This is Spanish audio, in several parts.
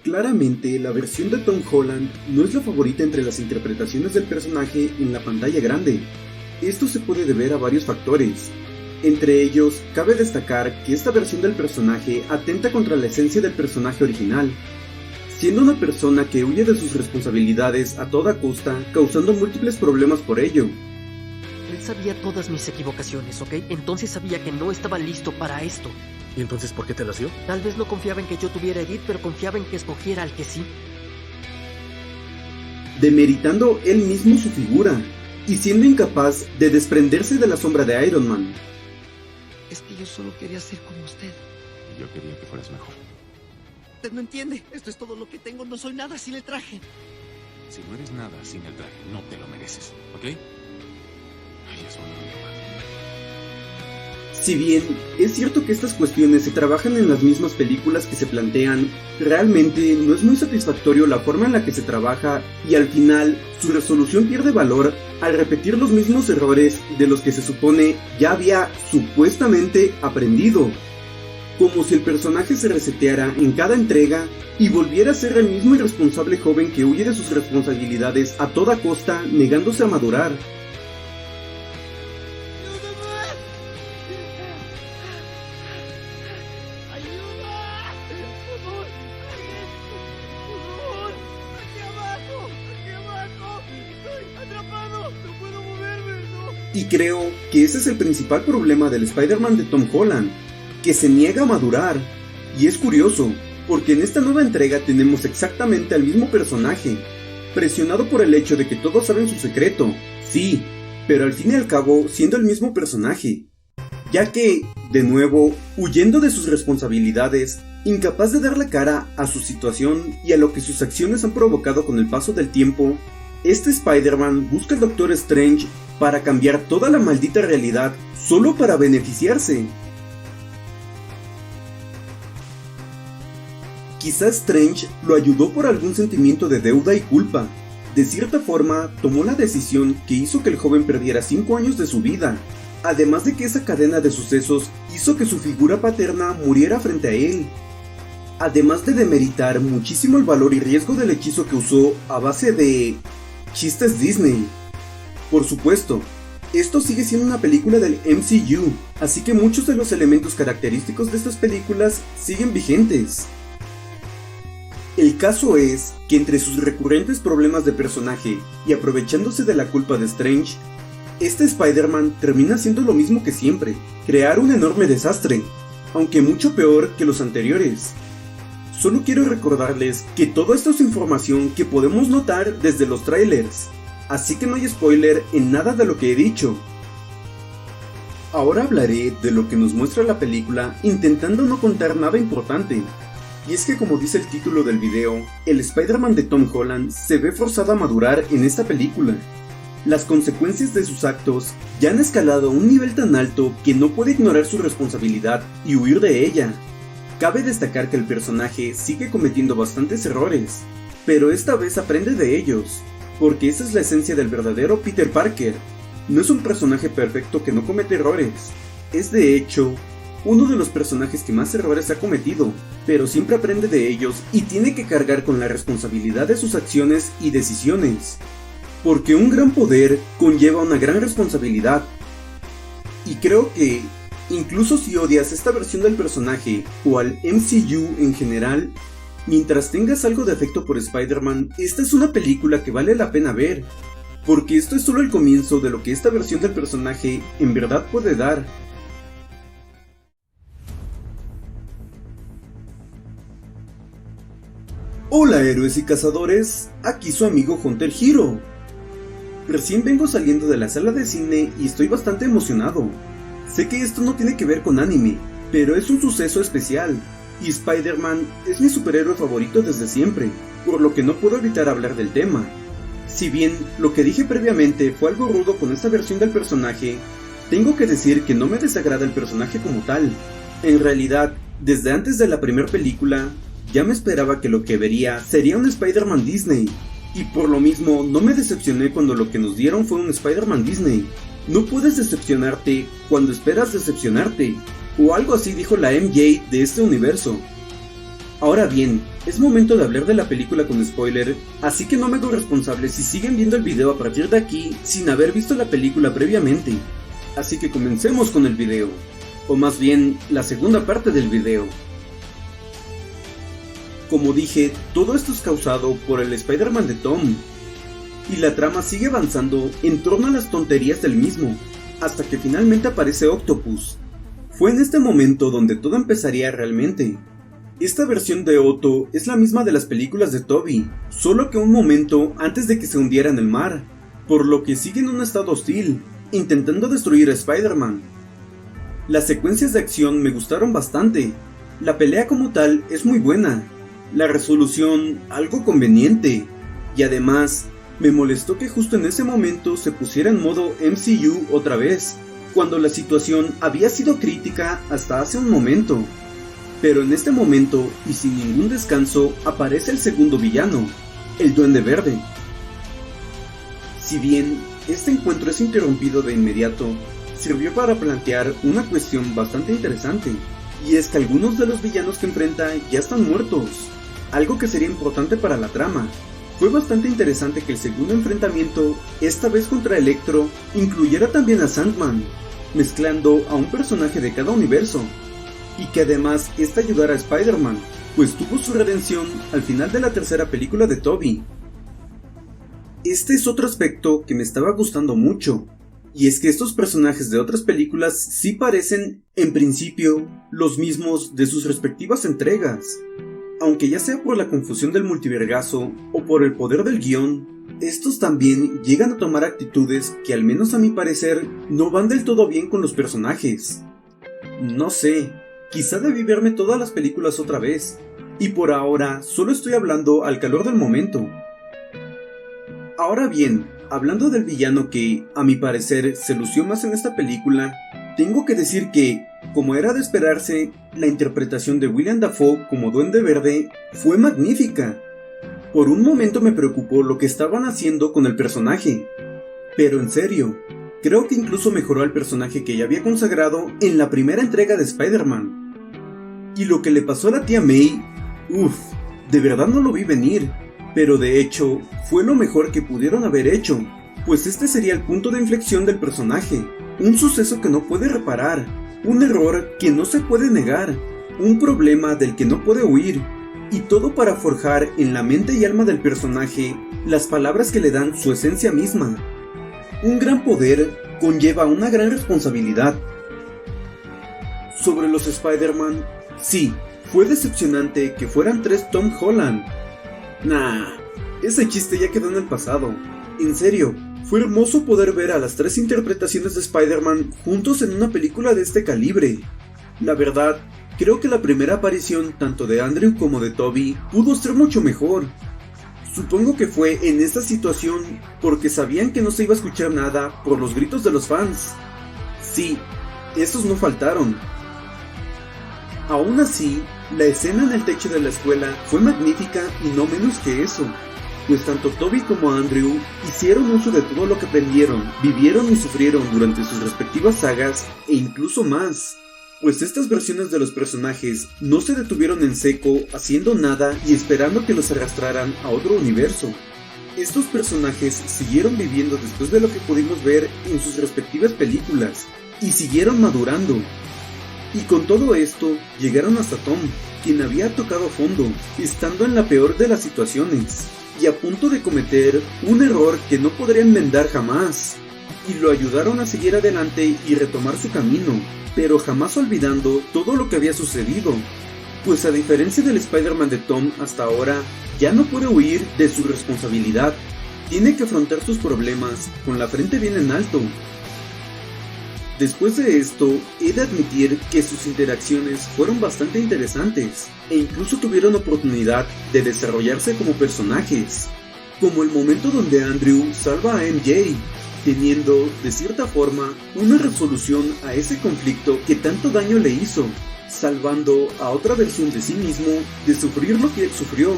Claramente, la versión de Tom Holland no es la favorita entre las interpretaciones del personaje en la pantalla grande. Esto se puede deber a varios factores. Entre ellos, cabe destacar que esta versión del personaje atenta contra la esencia del personaje original, siendo una persona que huye de sus responsabilidades a toda costa, causando múltiples problemas por ello. Él sabía todas mis equivocaciones, ¿ok? Entonces sabía que no estaba listo para esto. ¿Y entonces por qué te las dio? Tal vez no confiaba en que yo tuviera a Edith, pero confiaba en que escogiera al que sí. Demeritando él mismo su figura, y siendo incapaz de desprenderse de la sombra de Iron Man. Es que yo solo quería ser como usted. Y yo quería que fueras mejor. Usted no entiende. Esto es todo lo que tengo. No soy nada sin el traje. Si no eres nada sin el traje, no te lo mereces, ¿ok? Ay, es un amigo más. Si bien es cierto que estas cuestiones se trabajan en las mismas películas que se plantean, realmente no es muy satisfactorio la forma en la que se trabaja y al final su resolución pierde valor al repetir los mismos errores de los que se supone ya había supuestamente aprendido. Como si el personaje se reseteara en cada entrega y volviera a ser el mismo irresponsable joven que huye de sus responsabilidades a toda costa, negándose a madurar. Y creo que ese es el principal problema del Spider-Man de Tom Holland, que se niega a madurar. Y es curioso, porque en esta nueva entrega tenemos exactamente al mismo personaje, presionado por el hecho de que todos saben su secreto, sí, pero al fin y al cabo siendo el mismo personaje, ya que, de nuevo, huyendo de sus responsabilidades, incapaz de dar la cara a su situación y a lo que sus acciones han provocado con el paso del tiempo, este Spider-Man busca al Doctor Strange para cambiar toda la maldita realidad solo para beneficiarse. Quizá Strange lo ayudó por algún sentimiento de deuda y culpa. De cierta forma, tomó la decisión que hizo que el joven perdiera 5 años de su vida, además de que esa cadena de sucesos hizo que su figura paterna muriera frente a él. Además de demeritar muchísimo el valor y riesgo del hechizo que usó a base de chistes Disney. Por supuesto, esto sigue siendo una película del MCU, así que muchos de los elementos característicos de estas películas siguen vigentes. El caso es que entre sus recurrentes problemas de personaje y aprovechándose de la culpa de Strange, este Spider-Man termina siendo lo mismo que siempre, crear un enorme desastre, aunque mucho peor que los anteriores. Solo quiero recordarles que todo esto es información que podemos notar desde los trailers, así que no hay spoiler en nada de lo que he dicho. Ahora hablaré de lo que nos muestra la película intentando no contar nada importante. Y es que como dice el título del video, el Spider-Man de Tom Holland se ve forzado a madurar en esta película. Las consecuencias de sus actos ya han escalado a un nivel tan alto que no puede ignorar su responsabilidad y huir de ella. Cabe destacar que el personaje sigue cometiendo bastantes errores, pero esta vez aprende de ellos, porque esa es la esencia del verdadero Peter Parker. No es un personaje perfecto que no comete errores, es de hecho uno de los personajes que más errores ha cometido, pero siempre aprende de ellos y tiene que cargar con la responsabilidad de sus acciones y decisiones, porque un gran poder conlleva una gran responsabilidad. Y creo que, incluso si odias esta versión del personaje o al MCU en general, mientras tengas algo de afecto por Spider-Man, esta es una película que vale la pena ver, porque esto es solo el comienzo de lo que esta versión del personaje en verdad puede dar. Hola héroes y cazadores, aquí su amigo Hunter Hero. Recién vengo saliendo de la sala de cine y estoy bastante emocionado. Sé que esto no tiene que ver con anime, pero es un suceso especial, y Spider-Man es mi superhéroe favorito desde siempre, por lo que no puedo evitar hablar del tema. Si bien lo que dije previamente fue algo rudo con esta versión del personaje, tengo que decir que no me desagrada el personaje como tal. En realidad, desde antes de la primera película, ya me esperaba que lo que vería sería un Spider-Man Disney, y por lo mismo no me decepcioné cuando lo que nos dieron fue un Spider-Man Disney. No puedes decepcionarte cuando esperas decepcionarte, o algo así dijo la MJ de este universo. Ahora bien, es momento de hablar de la película con spoiler, así que no me hago responsable si siguen viendo el video a partir de aquí sin haber visto la película previamente. Así que comencemos con el video, o más bien, la segunda parte del video. Como dije, todo esto es causado por el Spider-Man de Tom, y la trama sigue avanzando en torno a las tonterías del mismo, hasta que finalmente aparece Octopus. Fue en este momento donde todo empezaría realmente. Esta versión de Otto es la misma de las películas de Tobey, solo que un momento antes de que se hundiera en el mar, por lo que sigue en un estado hostil, intentando destruir a Spider-Man. Las secuencias de acción me gustaron bastante, la pelea como tal es muy buena, la resolución algo conveniente, y además me molestó que justo en ese momento se pusiera en modo MCU otra vez, cuando la situación había sido crítica hasta hace un momento. Pero en este momento, y sin ningún descanso, aparece el segundo villano, el Duende Verde. Si bien este encuentro es interrumpido de inmediato, sirvió para plantear una cuestión bastante interesante, y es que algunos de los villanos que enfrenta ya están muertos, algo que sería importante para la trama. Fue bastante interesante que el segundo enfrentamiento, esta vez contra Electro, incluyera también a Sandman, mezclando a un personaje de cada universo, y que además esta ayudara a Spider-Man, pues tuvo su redención al final de la tercera película de Tobey. Este es otro aspecto que me estaba gustando mucho, y es que estos personajes de otras películas sí parecen, en principio, los mismos de sus respectivas entregas. Aunque ya sea por la confusión del multivergazo o por el poder del guión, estos también llegan a tomar actitudes que al menos a mi parecer no van del todo bien con los personajes. No sé, quizá debí verme todas las películas otra vez, y por ahora solo estoy hablando al calor del momento. Ahora bien, hablando del villano que, a mi parecer, se lució más en esta película, tengo que decir que, como era de esperarse, la interpretación de William Dafoe como Duende Verde fue magnífica. Por un momento me preocupó lo que estaban haciendo con el personaje, pero en serio, creo que incluso mejoró al personaje que ya había consagrado en la primera entrega de Spider-Man. Y lo que le pasó a la tía May, de verdad no lo vi venir, pero de hecho fue lo mejor que pudieron haber hecho, pues este sería el punto de inflexión del personaje, un suceso que no puede reparar, un error que no se puede negar, un problema del que no puede huir, y todo para forjar en la mente y alma del personaje las palabras que le dan su esencia misma. Un gran poder conlleva una gran responsabilidad. Sobre los Spider-Man, sí, fue decepcionante que fueran 3 Tom Holland. Ese chiste ya quedó en el pasado. En serio, fue hermoso poder ver a las 3 interpretaciones de Spider-Man juntos en una película de este calibre. La verdad, creo que la primera aparición tanto de Andrew como de Tobey pudo ser mucho mejor. Supongo que fue en esta situación porque sabían que no se iba a escuchar nada por los gritos de los fans. Sí, esos no faltaron. Aún así, la escena en el techo de la escuela fue magnífica y no menos que eso, pues tanto Tobey como Andrew hicieron uso de todo lo que aprendieron, vivieron y sufrieron durante sus respectivas sagas e incluso más, pues estas versiones de los personajes no se detuvieron en seco haciendo nada y esperando que los arrastraran a otro universo. Estos personajes siguieron viviendo después de lo que pudimos ver en sus respectivas películas y siguieron madurando. Y con todo esto, llegaron hasta Tom, quien había tocado fondo, estando en la peor de las situaciones, y a punto de cometer un error que no podría enmendar jamás, y lo ayudaron a seguir adelante y retomar su camino, pero jamás olvidando todo lo que había sucedido, pues a diferencia del Spider-Man de Tom hasta ahora, ya no puede huir de su responsabilidad, tiene que afrontar sus problemas con la frente bien en alto. Después de esto, he de admitir que sus interacciones fueron bastante interesantes, e incluso tuvieron oportunidad de desarrollarse como personajes, como el momento donde Andrew salva a MJ, teniendo, de cierta forma, una resolución a ese conflicto que tanto daño le hizo, salvando a otra versión de sí mismo de sufrir lo que él sufrió.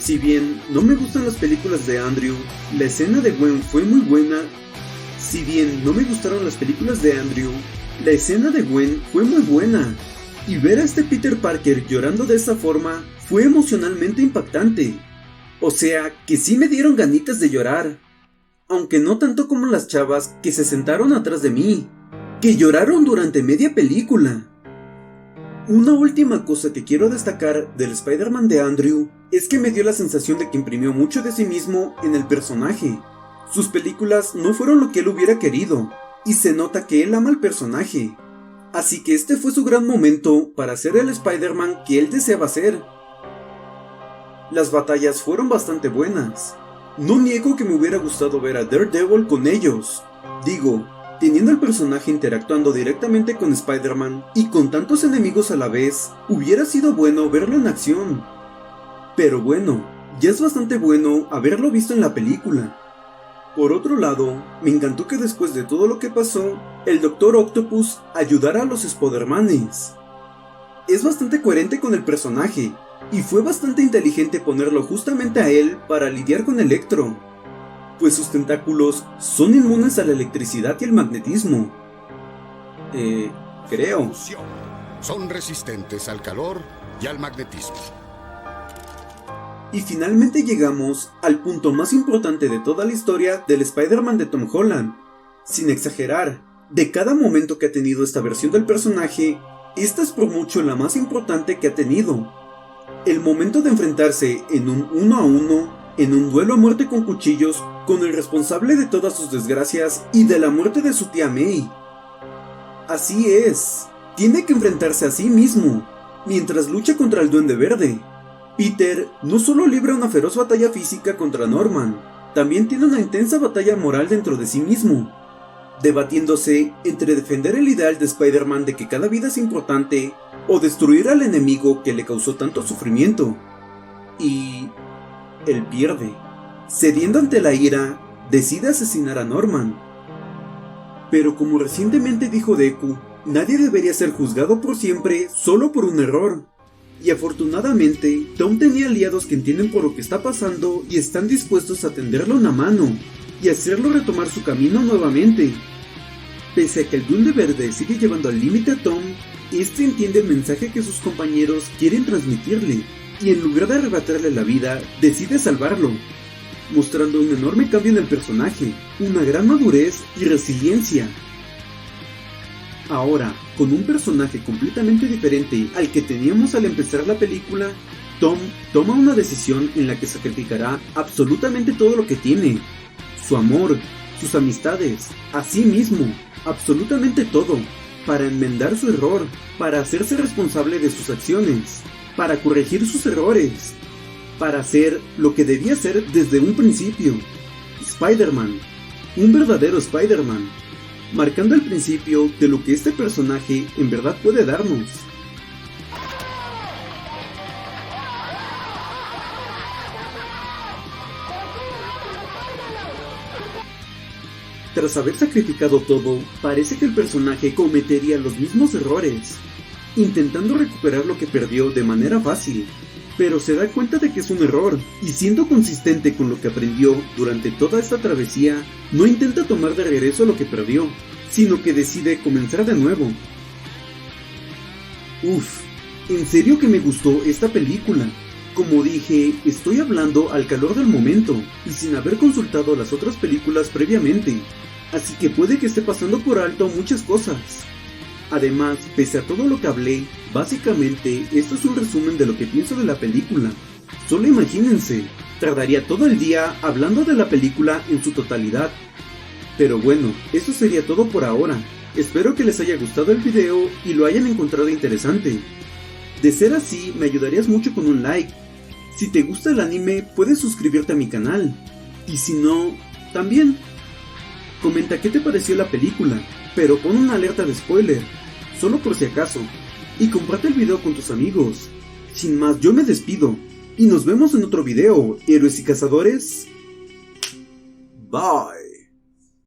Si bien no me gustan las películas de Andrew, la escena de Gwen fue muy buena. Si bien no me gustaron las películas de Andrew, la escena de Gwen fue muy buena, y ver a este Peter Parker llorando de esa forma fue emocionalmente impactante. O sea, que sí me dieron ganitas de llorar, aunque no tanto como las chavas que se sentaron atrás de mí, que lloraron durante media película. Una última cosa que quiero destacar del Spider-Man de Andrew es que me dio la sensación de que imprimió mucho de sí mismo en el personaje. Sus películas no fueron lo que él hubiera querido, y se nota que él ama al personaje. Así que este fue su gran momento para ser el Spider-Man que él deseaba ser. Las batallas fueron bastante buenas. No niego que me hubiera gustado ver a Daredevil con ellos. Digo, teniendo el personaje interactuando directamente con Spider-Man y con tantos enemigos a la vez, hubiera sido bueno verlo en acción. Pero bueno, ya es bastante bueno haberlo visto en la película. Por otro lado, me encantó que después de todo lo que pasó, el Dr. Octopus ayudara a los Spider-Manes. Es bastante coherente con el personaje, y fue bastante inteligente ponerlo justamente a él para lidiar con Electro, pues sus tentáculos son inmunes a la electricidad y el magnetismo. Creo. Son resistentes al calor y al magnetismo. Y finalmente llegamos al punto más importante de toda la historia del Spider-Man de Tom Holland. Sin exagerar, de cada momento que ha tenido esta versión del personaje, esta es por mucho la más importante que ha tenido. El momento de enfrentarse en un 1 a 1, en un duelo a muerte con cuchillos, con el responsable de todas sus desgracias y de la muerte de su tía May. Así es, tiene que enfrentarse a sí mismo, mientras lucha contra el Duende Verde. Peter no solo libra una feroz batalla física contra Norman, también tiene una intensa batalla moral dentro de sí mismo, debatiéndose entre defender el ideal de Spider-Man de que cada vida es importante o destruir al enemigo que le causó tanto sufrimiento. Y él pierde. Cediendo ante la ira, decide asesinar a Norman. Pero como recientemente dijo Deku, nadie debería ser juzgado por siempre solo por un error. Y afortunadamente, Tom tenía aliados que entienden por lo que está pasando y están dispuestos a tenderlo una mano y hacerlo retomar su camino nuevamente. Pese a que el Duende Verde sigue llevando al límite a Tom, este entiende el mensaje que sus compañeros quieren transmitirle, y en lugar de arrebatarle la vida, decide salvarlo, mostrando un enorme cambio en el personaje, una gran madurez y resiliencia. Ahora, con un personaje completamente diferente al que teníamos al empezar la película, Tom toma una decisión en la que sacrificará absolutamente todo lo que tiene: su amor, sus amistades, a sí mismo, absolutamente todo, para enmendar su error, para hacerse responsable de sus acciones, para corregir sus errores, para hacer lo que debía ser desde un principio: Spider-Man, un verdadero Spider-Man, marcando el principio de lo que este personaje en verdad puede darnos. Tras haber sacrificado todo, parece que el personaje cometería los mismos errores, intentando recuperar lo que perdió de manera fácil, pero se da cuenta de que es un error, y siendo consistente con lo que aprendió durante toda esta travesía, no intenta tomar de regreso lo que perdió, sino que decide comenzar de nuevo. En serio que me gustó esta película. Como dije, estoy hablando al calor del momento, y sin haber consultado las otras películas previamente, así que puede que esté pasando por alto muchas cosas. Además, pese a todo lo que hablé, básicamente esto es un resumen de lo que pienso de la película. Solo imagínense, tardaría todo el día hablando de la película en su totalidad. Pero bueno, eso sería todo por ahora. Espero que les haya gustado el video y lo hayan encontrado interesante. De ser así, me ayudarías mucho con un like. Si te gusta el anime, puedes suscribirte a mi canal. Y si no, también. Comenta qué te pareció la película, pero pon una alerta de spoiler, solo por si acaso. Y comparte el video con tus amigos. Sin más, yo me despido. Y nos vemos en otro video, héroes y cazadores. Bye.